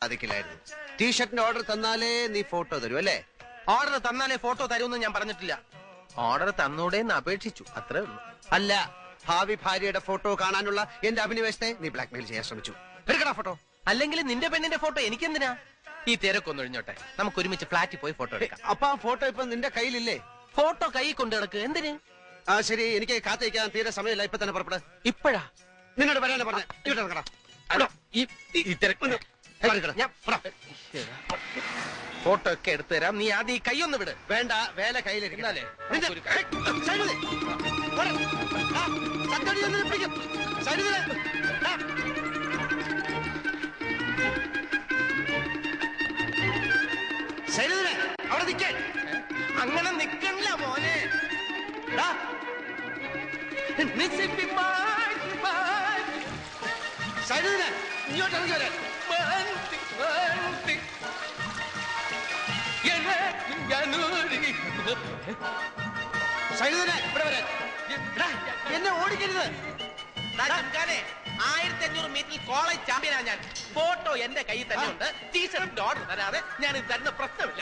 സാധിക്കില്ലായിരുന്നു. ടീഷർട്ടിന്റെ order തന്നാലേ നീ photo തരൂ അല്ലേ? ഓർഡർ തന്നാലേ ഫോട്ടോ തരൂന്ന് ഞാൻ പറഞ്ഞിട്ടില്ല. ഓർഡർ തന്നൂടേന്ന് അപേക്ഷിച്ചു, അത്രേ ഉള്ളൂ. അല്ല, ഭാവി ഭാര്യയുടെ ഫോട്ടോ കാണാനുള്ള എന്റെ അഭിനിവേശത്തെ നീ ബ്ലാക്ക്മെയിൽ ചെയ്യാൻ ശ്രമിച്ചു. എടുക്കടാ ഫോട്ടോ. അല്ലെങ്കിൽ നിന്റെ പെണ്ണിന്റെ ഫോട്ടോ എനിക്കെന്തിനാ? ഈ തിരക്കൊന്നും ഒഴിഞ്ഞോട്ടെ, നമുക്ക് ഒരുമിച്ച് ഫ്ലാറ്റിൽ പോയി ഫോട്ടോ എടുക്കാം. അപ്പൊ ആ ഫോട്ടോ ഇപ്പൊ നിന്റെ കയ്യിലില്ലേ? ഫോട്ടോ കൈ കൊണ്ട് കിടക്ക്. എന്തിന്? ആ ശരി, എനിക്ക് കാത്തിരിക്കാൻ തീരെ സമയമില്ല. ഇപ്പൊ തന്നെ പുറപ്പെടാ. ഇപ്പോഴാ? നിന്നോട് പറയാനാ പറഞ്ഞേ. ഇവിടെ ഇറങ്ങടാ. ഫോട്ടോ ഒക്കെ എടുത്തു തരാം, നീ ആദ്യം ഈ കൈയൊന്ന് വിട്. വേണ്ട, വേല കയ്യിലിരിക്കണല്ലേ. അവിടെ നിൽക്കാൻ അങ്ങനെ നിക്കണില്ല മോനെ. ഇങ്ങോട്ട് ഇറങ്ങി വരാൻ. ഇവിടെ വരാൻ. എന്നെ ഓടിക്കരുത്. 1500 മീറ്ററിൽ കോളേജ് ചാമ്പ്യനാ ഞാൻ. ഫോട്ടോ എന്റെ കയ്യിൽ തന്നെ ഉണ്ട്. ടീഷർട്ടിന്റെ ഓർഡർ തരാതെ ഞാൻ ഇത് തരുന്ന പ്രശ്നമില്ല.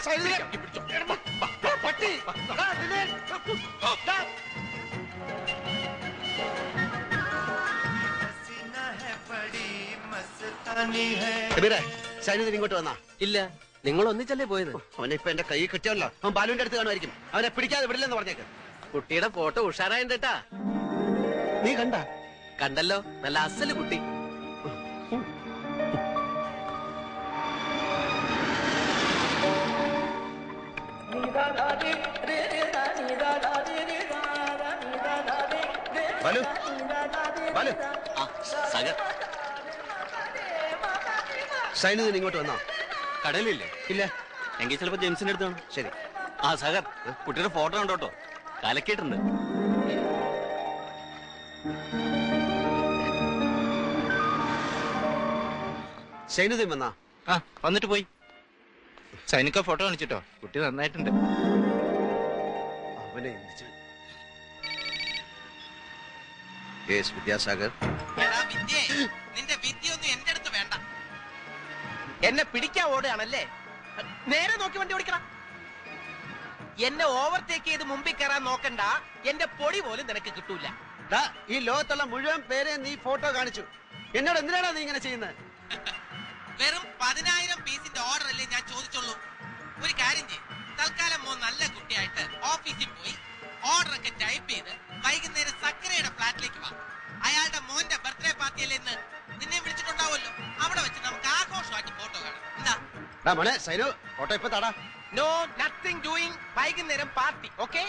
സൈനുദ്ദീൻ ഇങ്ങോട്ട് വന്നാ? ഇല്ല, നിങ്ങൾ ഒന്നിച്ചല്ലേ പോയത്? അവനെ ഇപ്പൊ എന്റെ കൈ കിട്ടിയല്ലോ. അവൻ ബാലുവിന്റെ അടുത്ത് കാണുമായിരിക്കും. അവനെ പിടിക്കാതെ വിടില്ലെന്ന് പറഞ്ഞേക്ക്. കുട്ടിയുടെ ഫോട്ടോ ഉഷാറായിട്ടാ. നീ കണ്ട? കണ്ടല്ലോ, നല്ല അസല് കുട്ടി. ബാലു, ബാലു. സൈനുദ്ദീൻ ഇങ്ങോട്ട് വന്നോ? കടലില്ലേ? ഇല്ല. എങ്കിൽ ചിലപ്പോ ജെയിംസിന്റെ അടുത്താണ്. ശരി. ആ സഹർ, കുട്ടിയുടെ ഫോട്ടോ കണ്ടോട്ടോ, കലക്കിയിട്ടുണ്ട്. സൈനുദ്ദീൻ വന്നാ? ആ, വന്നിട്ട് പോയി. സൈനിക ഫോട്ടോ കാണിച്ചിട്ടോ, കുട്ടി നന്നായിട്ടുണ്ട്. അവനെ വിദ്യാസാഗർ. നിന്റെ വിദ്യയൊന്നും എന്റെ അടുത്ത് വേണ്ട. എന്നെ പിടിക്കാൻ ഓടുകയാണല്ലേ? നേരെ നോക്കി വണ്ടി ഓടിക്കണം. എന്നെ ഓവർടേക്ക് ചെയ്ത് മുമ്പിൽ കയറാൻ നോക്കണ്ട. എന്റെ പൊടി പോലും നിനക്ക് കിട്ടൂല. ഈ ലോകത്തുള്ള മുഴുവൻ പേരെ നീ ഫോട്ടോ കാണിച്ചു. എന്നോട് എന്തിനാണ് നീ ഇങ്ങനെ ചെയ്യുന്നത്? വെറും 10,000 പീസിന്റെ ഓർഡർ അല്ലേ ഞാൻ ചോദിച്ചുള്ളൂ. ഒരു കാര്യം ചെയ്യും, തൽക്കാലം മോൻ നല്ല കുട്ടിയായിട്ട് ഓഫീസിൽ പോയി ഓർഡർ ഒക്കെ ടൈപ്പ് ചെയ്ത് വൈകുന്നേരം സക്കരയുടെ ഫ്ലാറ്റിലേക്ക് വാ. അയാളുടെ മോന്റെ ബർത്ത്ഡേ പാർട്ടിയല്ലേ ഇന്ന്, നിന്നെ വിളിച്ചിട്ടുണ്ടാവുമല്ലോ. അവിടെ വെച്ച് നമുക്ക് ആഘോഷമായിട്ട് ഫോട്ടോ കാണാം. എന്താ മോനെ സൈനു, ഫോട്ടോ ഇപ്പൊ താടാ. No nothing doing. വൈകുന്നേരം party. Okay?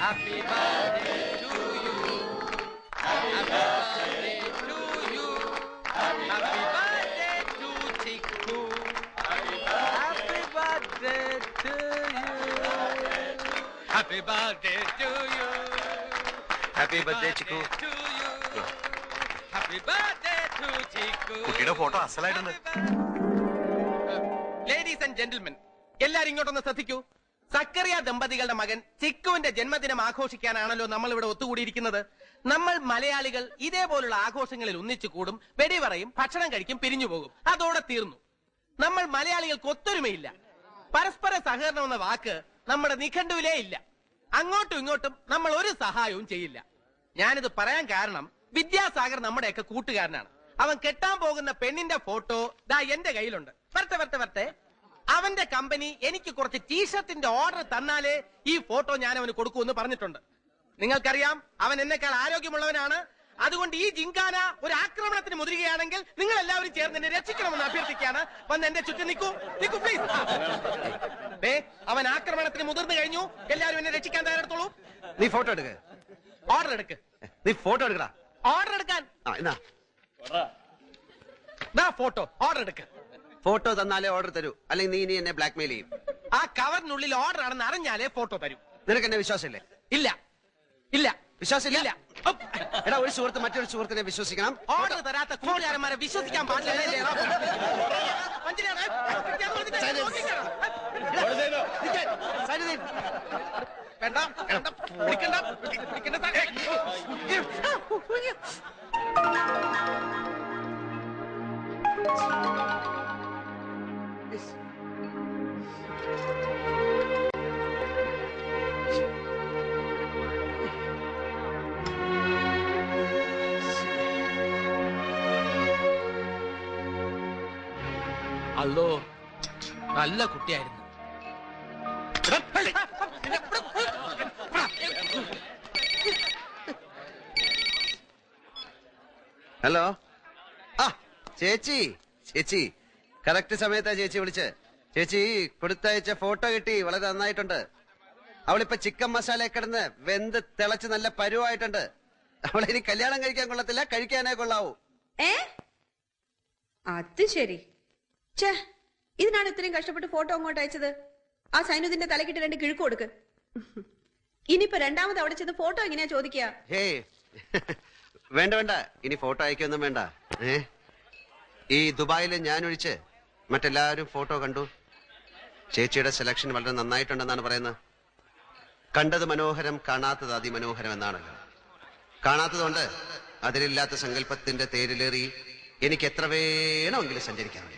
Happy birthday to you. Happy birthday to you. Happy birthday to Chikku. Happy birthday to you. Happy birthday to you. Happy birthday Chikku. Happy birthday to Chikku. കുട്ടിയുടെ photo അസലായിട്ടുണ്ട്. Ladies and gentlemen, എല്ലാരും ഇങ്ങോട്ടൊന്ന് ശ്രദ്ധിക്കൂ. സക്കറിയ ദമ്പതികളുടെ മകൻ ചിക്കുവിന്റെ ജന്മദിനം ആഘോഷിക്കാനാണല്ലോ നമ്മൾ ഇവിടെ ഒത്തുകൂടിയിരിക്കുന്നത്. നമ്മൾ മലയാളികൾ ഇതേപോലുള്ള ആഘോഷങ്ങളിൽ ഒന്നിച്ചു കൂടും, വെടിപറയും, ഭക്ഷണം കഴിക്കും, പിരിഞ്ഞു പോകും. അതോടെ തീർന്നു. നമ്മൾ മലയാളികൾക്ക് ഒത്തൊരുമയില്ല. പരസ്പര സഹകരണം എന്ന വാക്ക് നമ്മുടെ നിഘണ്ടുവിലേ ഇല്ല. അങ്ങോട്ടും ഇങ്ങോട്ടും നമ്മൾ ഒരു സഹായവും ചെയ്യില്ല. ഞാനിത് പറയാൻ കാരണം വിദ്യാസാഗർ നമ്മുടെയൊക്കെ കൂട്ടുകാരനാണ്. അവൻ കെട്ടാൻ പോകുന്ന പെണ്ണിന്റെ ഫോട്ടോ ദാ എന്റെ കയ്യിലുണ്ട്. വരട്ടെ. അവന്റെ കമ്പനി എനിക്ക് കുറച്ച് ടീഷർട്ടിന്റെ ഓർഡർ തന്നാലേ ഈ ഫോട്ടോ ഞാൻ അവന് കൊടുക്കൂന്ന് പറഞ്ഞിട്ടുണ്ട്. നിങ്ങൾക്കറിയാം, അവൻ എന്നെക്കാൾ ആരോഗ്യമുള്ളവനാണ്. അതുകൊണ്ട് ഈ ജിങ്കാന ഒരു ആക്രമണത്തിന് മുതിരുകയാണെങ്കിൽ നിങ്ങൾ എല്ലാവരും ചേർന്ന് എന്നെ രക്ഷിക്കണമെന്ന് അഭ്യർത്ഥിക്കുകയാണ്. വന്ന് എന്റെ ചുറ്റും നിൽക്കൂ പ്ലീസ്. അവൻ ആക്രമണത്തിന് മുതിർന്നു കഴിഞ്ഞു. എല്ലാവരും എന്നെ രക്ഷിക്കാൻ തയ്യാറെടുത്തോളൂ. നീ ഫോട്ടോ എടുക്ക. ഓർഡർ എടുക്ക്. നീ ഫോട്ടോ എടുക്കടാ. ഓർഡർ എടുക്കാൻ. ഫോട്ടോ ഓർഡർ എടുക്ക്. ഫോട്ടോ തന്നാലേ ഓർഡർ തരൂ, അല്ലെങ്കിൽ നീ ഇനി എന്നെ ബ്ലാക്ക്മെയിൽ ചെയ്യും. ആ കവറിനുള്ളിൽ ഓർഡർ ആണെന്ന് അറിഞ്ഞാലേ ഫോട്ടോ തരൂ. നിനക്ക് എന്നെ വിശ്വാസമില്ലേ? ഇല്ല. വിശ്വാസമില്ല. എടാ, ഒരു സുഹൃത്ത് മറ്റൊരു സുഹൃത്തിനെ വിശ്വസിക്കണം. ഓർഡർ തരാത്ത കൂട്ടുകാരന്മാരെ വിശ്വസിക്കാൻ പാടില്ല. വേണ്ട. അല്ലോ നല്ല കുട്ടിയായിരുന്നു. ഹലോ. ആ ചേച്ചി, ചേച്ചി കറക്റ്റ് സമയത്താ ചേച്ചി വിളിച്ച്. ചേച്ചി കൊടുത്തയച്ച ഫോട്ടോ കിട്ടി, വളരെ നന്നായിട്ടുണ്ട്. അവളിപ്പോ ചിക്കൻ മസാല കിടന്ന് വെന്ത് തിളച്ച് നല്ല പരുവായിട്ടുണ്ട്. അവളിനി കല്യാണം കഴിക്കാൻ കൊള്ളത്തില്ല, കഴിക്കാനേ കൊള്ളാവൂ. അത് ശരി. ഛേ, ഇതിനാണ് ഇത്രയും കഷ്ടപ്പെട്ട് ഫോട്ടോ അങ്ങോട്ട് അയച്ചത്. ആ സൈനുദിന്റെ തലക്കിട്ട് 2 കിഴുക്ക് കൊടുക്ക്. ഇനിയിപ്പോ രണ്ടാമത് അവിടെ ചെന്ന് ഫോട്ടോ എങ്ങനെയാ ചോദിക്കുക? വേണ്ട വേണ്ട, ഇനി ഫോട്ടോ അയക്കൊന്നും വേണ്ട. ഈ ദുബായില് ഞാനൊഴിച്ച് മറ്റെല്ലാവരും ഫോട്ടോ കണ്ടു. ചേച്ചിയുടെ സെലക്ഷൻ വളരെ നന്നായിട്ടുണ്ടെന്നാണ് പറയുന്നത്. കണ്ടത് മനോഹരം, കാണാത്തത് അതിമനോഹരം എന്നാണല്ലോ. കാണാത്തതുകൊണ്ട് അതിലില്ലാത്ത സങ്കല്പത്തിന്റെ തേരിലേറി എനിക്ക് എത്ര വേണമെങ്കിലും സഞ്ചരിക്കാമല്ലോ.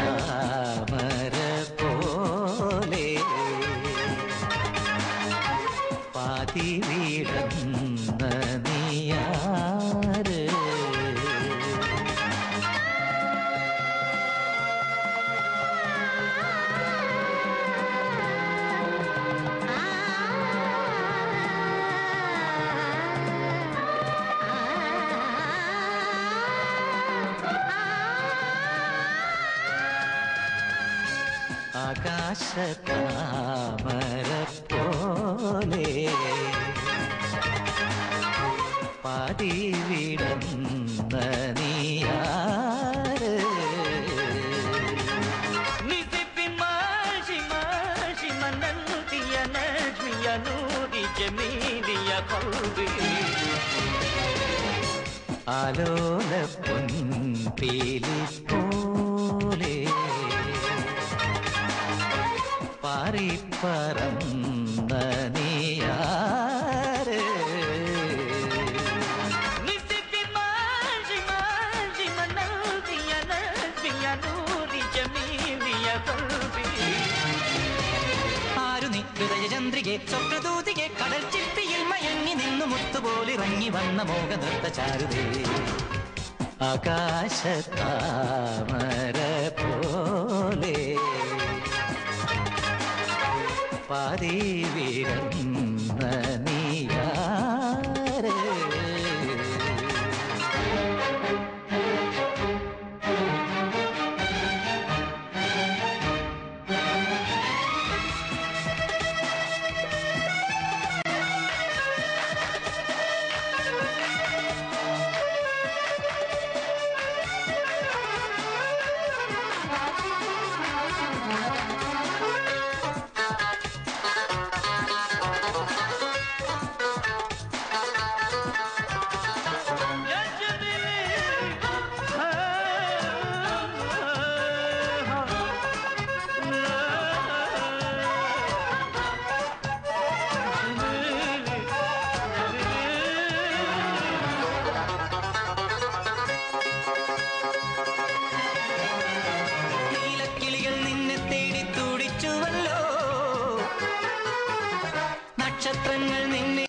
ആകാശത്താമര പോലെ പാതി വീടന്ന നീയാര് ആകാശത്താമര പോലെ പാതി വിടന്ന നീയാര് നിസിപ്പി മാഷി മാഷി മന്നൂതിയ നജ്മിയ നൂരി ജമീലിയ ഖൽബി ആലോല പൊൻപീലി പോലെ പാറിപ്പറന്ന നീയാര് നിസിപ്പി മാഷി മാഷി മന്നൂതിയ നജ്മിയ നൂരി ജമീലിയ ഖൽബി ആരു നീ ഹൃദയചന്ദ്രികെ സ്വപ്നദൂതികെ കടൽ ചിപ്പിയിൽ മയങ്ങി നിന്നു മുത്തുപോലിറങ്ങി വന്ന മോഹനൃത്ത ചാരുതേ ആകാശത്താമര പോലെ പാതി വീടന്ന നീയാര് നക്ഷത്രങ്ങൾ